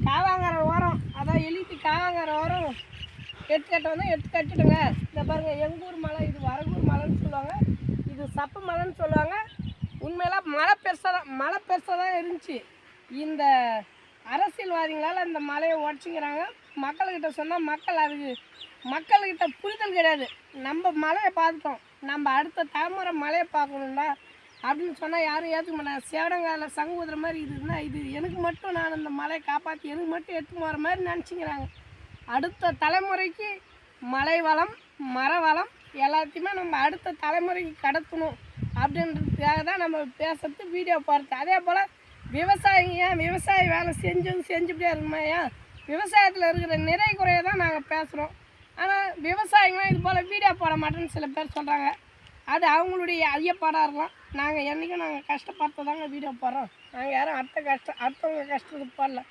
காவாங்கர ஓரம், அதான் எழுதி காவாங்கர ஓரம் எடுத்து கட்ட வந்து எடுத்து கட்டிடுங்க. இந்த பாருங்கள், எங்கள் ஊர் மலை, இது வரகூர் மலைன்னு சொல்லுவாங்க, இது சப்பு மலைன்னு சொல்லுவாங்க. உண்மையெல்லாம் மழை பெருசாக தான் இருந்துச்சு. இந்த அரசியல்வாதிகளால் அந்த மலையை உடச்சிக்கிறாங்க. மக்கள்கிட்ட சொன்னால் மக்கள்கிட்ட புரிதல் கிடையாது. நம்ம மலையை பார்த்துட்டோம், நம்ம அடுத்த தலைமுறை மலையை பார்க்கணும்டா அப்படின்னு சொன்னால் யாரும் ஏற்றுக்க மாட்டாங்க. சேடங்காலில் சங்கு ஊதுற மாதிரி இதுன்னா இது எனக்கு மட்டும் நான் அந்த மலையை காப்பாற்றி எனக்கு மட்டும் எடுத்து போகிற மாதிரி நினச்சிக்கிறாங்க. அடுத்த தலைமுறைக்கு மலை வளம் மர வளம் எல்லாத்தையுமே நம்ம அடுத்த தலைமுறைக்கு கடத்தணும் அப்படின்றதுக்காக தான் நம்ம பேசுறது, வீடியோ போடுறது. அதே போல் விவசாயிங்க விவசாய வேலை செஞ்சுக்கிட்டே இருக்குமா? ஏன் விவசாயத்தில் இருக்கிற நிறை குறையை தான் நாங்கள் பேசுகிறோம். ஆனால் விவசாயிங்களாம் இது போல் வீடியோ போட மாட்டேன்னு சில பேர் சொல்கிறாங்க. அது அவங்களுடைய ஐயப்பாடாக இருக்கலாம். நாங்கள் என்றைக்கும் கஷ்டப்பட்டு தாங்க வீடியோ போடுறோம். நாங்கள் யாரும் அடுத்தவங்க கஷ்டத்துக்கு போடல.